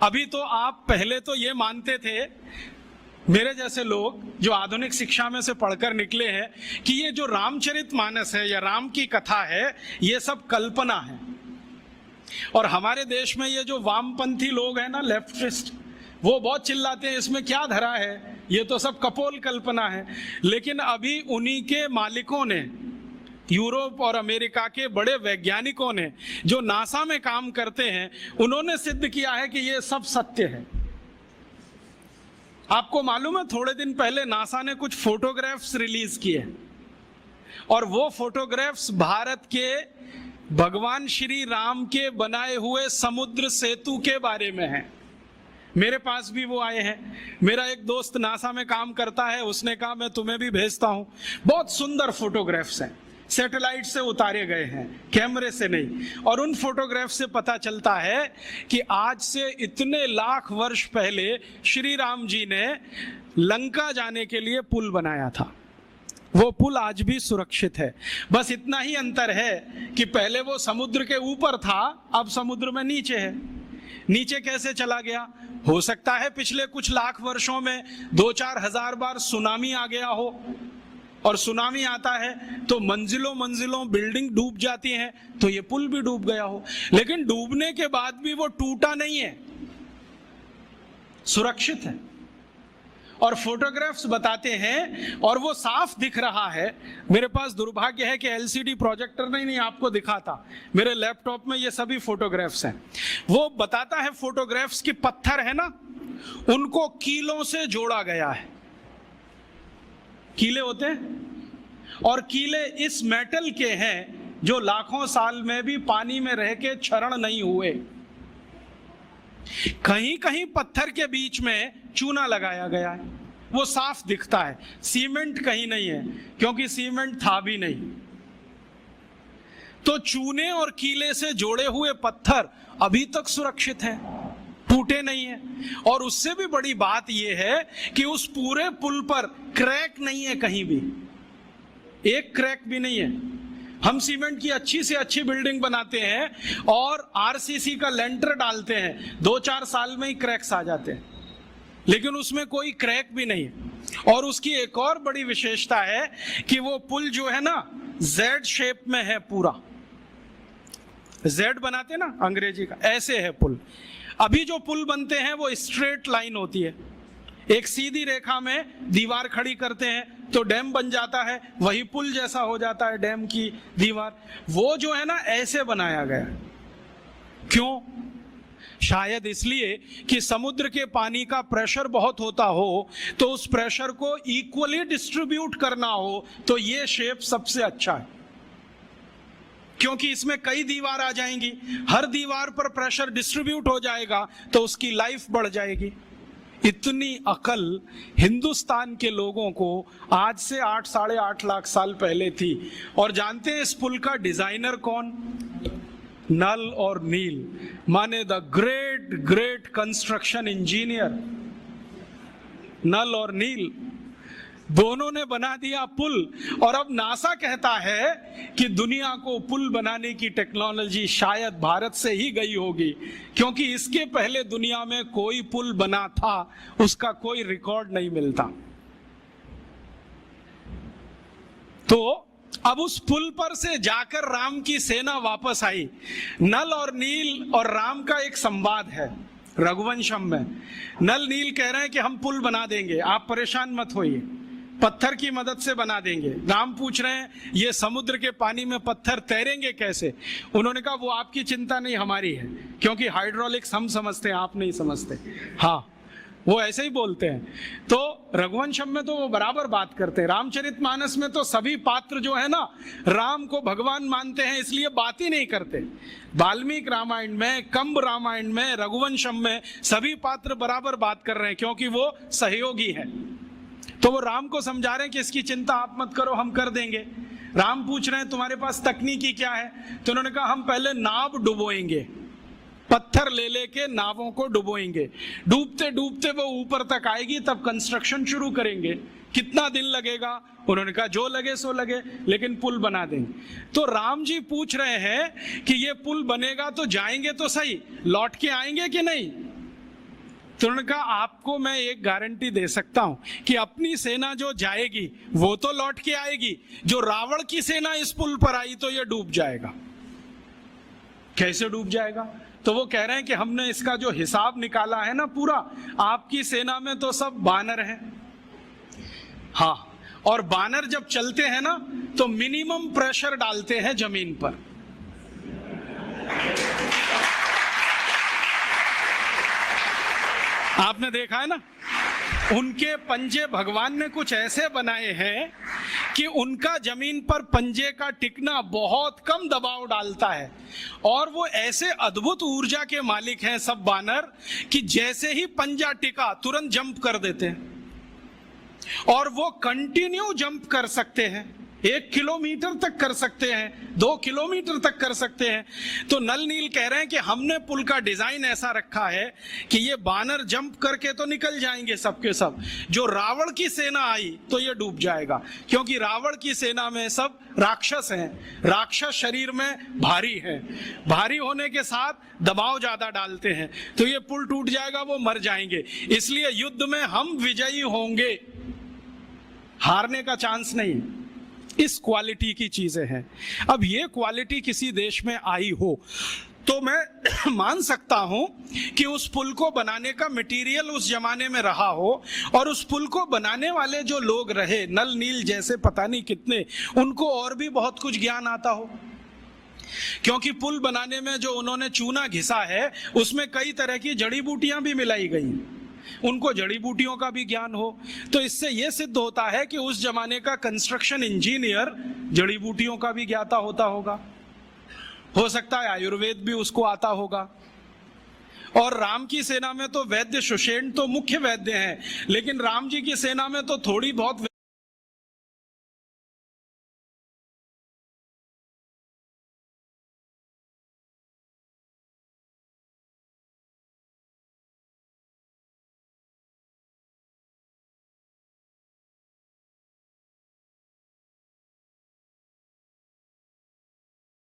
अभी तो आप पहले तो ये मानते थे, मेरे जैसे लोग जो आधुनिक शिक्षा में से पढ़कर निकले हैं, कि ये जो रामचरितमानस है या राम की कथा है ये सब कल्पना है। और हमारे देश में ये जो वामपंथी लोग हैं ना, लेफ्टिस्ट, वो बहुत चिल्लाते हैं इसमें क्या धरा है, ये तो सब कपोल कल्पना है। लेकिन अभी उन्हीं के मालिकों ने, यूरोप और अमेरिका के बड़े वैज्ञानिकों ने जो नासा में काम करते हैं, उन्होंने सिद्ध किया है कि ये सब सत्य है। आपको मालूम है, थोड़े दिन पहले नासा ने कुछ फोटोग्राफ्स रिलीज किए और वो फोटोग्राफ्स भारत के भगवान श्री राम के बनाए हुए समुद्र सेतु के बारे में है। मेरे पास भी वो आए हैं। मेरा एक दोस्त नासा में काम करता है, उसने कहा मैं तुम्हें भी भेजता हूं। बहुत सुंदर फोटोग्राफ्स हैं, सैटेलाइट से उतारे गए हैं, कैमरे से नहीं। और उन फोटोग्राफ से पता चलता है कि आज से इतने लाख वर्ष पहले श्री राम जी ने लंका जाने के लिए पुल बनाया था। वो पुल आज भी सुरक्षित है। बस इतना ही अंतर है कि पहले वो समुद्र के ऊपर था, अब समुद्र में नीचे है। नीचे कैसे चला गया? हो सकता है पिछले कुछ लाख वर्षों में 2-4 हजार बार सुनामी आ गया हो, और सुनामी आता है तो मंजिलों मंजिलों बिल्डिंग डूब जाती हैं, तो ये पुल भी डूब गया हो। लेकिन डूबने के बाद भी वो टूटा नहीं है, सुरक्षित है। और फोटोग्राफ्स बताते हैं और वो साफ दिख रहा है। मेरे पास दुर्भाग्य है कि एलसीडी प्रोजेक्टर नहीं आपको दिखाता, मेरे लैपटॉप में ये सभी फोटोग्राफ्स हैं। वो बताता है फोटोग्राफ्स की पत्थर है ना, उनको कीलों से जोड़ा गया है। कीले होते हैं, और कीले इस मेटल के हैं जो लाखों साल में भी पानी में रह के क्षरण नहीं हुए। कहीं कहीं पत्थर के बीच में चूना लगाया गया है, वो साफ दिखता है। सीमेंट कहीं नहीं है, क्योंकि सीमेंट था भी नहीं। तो चूने और कीले से जोड़े हुए पत्थर अभी तक सुरक्षित हैं, टूटे नहीं है। और उससे भी बड़ी बात यह है कि उस पूरे पुल पर क्रैक नहीं है, कहीं भी एक क्रैक भी नहीं है। हम सीमेंट की अच्छी से अच्छी बिल्डिंग बनाते हैं और आरसीसी का लेंटर डालते हैं, 2-4 साल में ही क्रैक्स आ जाते हैं, लेकिन उसमें कोई क्रैक भी नहीं है। और उसकी एक और बड़ी विशेषता है कि वो पुल जो है ना, जेड शेप में है पूरा। जेड बनाते ना अंग्रेजी का, ऐसे है पुल। अभी जो पुल बनते हैं वो स्ट्रेट लाइन होती है, एक सीधी रेखा में दीवार खड़ी करते हैं तो डैम बन जाता है, वही पुल जैसा हो जाता है डैम की दीवार। वो जो है ना, ऐसे बनाया गया। क्यों? शायद इसलिए कि समुद्र के पानी का प्रेशर बहुत होता हो, तो उस प्रेशर को इक्वली डिस्ट्रीब्यूट करना हो, तो ये शेप सबसे अच्छा है। क्योंकि इसमें कई दीवार आ जाएंगी, हर दीवार पर प्रेशर डिस्ट्रीब्यूट हो जाएगा, तो उसकी लाइफ बढ़ जाएगी। इतनी अकल हिंदुस्तान के लोगों को आज से 8-8.5 लाख साल पहले थी। और जानते हैं इस पुल का डिजाइनर कौन? नल और नील, माने the great great construction engineer. Nal और नील दोनों ने बना दिया पुल। और अब नासा कहता है कि दुनिया को पुल बनाने की टेक्नोलॉजी शायद भारत से ही गई होगी, क्योंकि इसके पहले दुनिया में कोई पुल बना था, उसका कोई रिकॉर्ड नहीं मिलता। तो अब उस पुल पर से जाकर राम की सेना वापस आई। नल और नील और राम का एक संवाद है रघुवंशम में। नल नील कह रहे हैं कि हम पुल बना देंगे, आप परेशान मत होइए, पत्थर की मदद से बना देंगे। राम पूछ रहे हैं ये समुद्र के पानी में पत्थर तैरेंगे कैसे? उन्होंने कहा वो आपकी चिंता नहीं, हमारी है, क्योंकि हाइड्रोलिक्स हम समझते हैं, आप नहीं समझते। हाँ, वो ऐसे ही बोलते हैं। तो रघुवंशम में तो वो बराबर बात करते हैं। रामचरितमानस में तो सभी पात्र जो है ना, राम को भगवान मानते हैं, इसलिए बात ही नहीं करते। वाल्मीकि रामायण में, कंब रामायण में, रघुवंशम में सभी पात्र बराबर बात कर रहे हैं, क्योंकि वो सहयोगी है। तो वो राम को समझा रहे हैं कि इसकी चिंता आप मत करो, हम कर देंगे। राम पूछ रहे हैं तुम्हारे पास तकनीकी क्या है? तो उन्होंने कहा हम पहले नाव डुबोएंगे, पत्थर ले लेके नावों को डुबोएंगे, डूबते डूबते वो ऊपर तक आएगी, तब कंस्ट्रक्शन शुरू करेंगे। कितना दिन लगेगा? उन्होंने कहा जो लगे सो लगे, लेकिन पुल बना देंगे। तो राम जी पूछ रहे हैं कि ये पुल बनेगा तो जाएंगे तो सही, लौट के आएंगे कि नहीं? तो उन्होंने कहा आपको मैं एक गारंटी दे सकता हूं कि अपनी सेना जो जाएगी वो तो लौट के आएगी, जो रावण की सेना इस पुल पर आई तो ये डूब जाएगा। कैसे डूब जाएगा? तो वो कह रहे हैं कि हमने इसका जो हिसाब निकाला है ना पूरा, आपकी सेना में तो सब बानर हैं। हाँ, और बानर जब चलते हैं ना तो मिनिमम प्रेशर डालते हैं जमीन पर। आपने देखा है ना, उनके पंजे भगवान ने कुछ ऐसे बनाए हैं कि उनका जमीन पर पंजे का टिकना बहुत कम दबाव डालता है, और वो ऐसे अद्भुत ऊर्जा के मालिक हैं सब बानर कि जैसे ही पंजा टिका तुरंत जंप कर देते हैं, और वो कंटिन्यू जंप कर सकते हैं, 1 किलोमीटर तक कर सकते हैं, 2 किलोमीटर तक कर सकते हैं। तो नल नील कह रहे हैं कि हमने पुल का डिजाइन ऐसा रखा है कि ये बानर जंप करके तो निकल जाएंगे सबके सब, जो रावण की सेना आई तो ये डूब जाएगा, क्योंकि रावण की सेना में सब राक्षस हैं, राक्षस शरीर में भारी हैं, भारी होने के साथ दबाव ज्यादा डालते हैं, तो ये पुल टूट जाएगा, वो मर जाएंगे। इसलिए युद्ध में हम विजयी होंगे, हारने का चांस नहीं। इस क्वालिटी की चीजें हैं। अब ये क्वालिटी किसी देश में आई हो तो मैं मान सकता हूं कि उस पुल को बनाने का मटेरियल उस जमाने में रहा हो, और उस पुल को बनाने वाले जो लोग रहे, नल नील जैसे पता नहीं कितने, उनको और भी बहुत कुछ ज्ञान आता हो, क्योंकि पुल बनाने में जो उन्होंने चूना घिसा है उसमें कई तरह की जड़ी बूटियां भी मिलाई गई, उनको जड़ी बूटियों का भी ज्ञान हो। तो इससे यह सिद्ध होता है कि उस जमाने का कंस्ट्रक्शन इंजीनियर जड़ी बूटियों का भी ज्ञाता होता होगा, हो सकता है आयुर्वेद भी उसको आता होगा। और राम की सेना में तो वैद्य सुषेण तो मुख्य वैद्य हैं, लेकिन राम जी की सेना में तो थोड़ी बहुत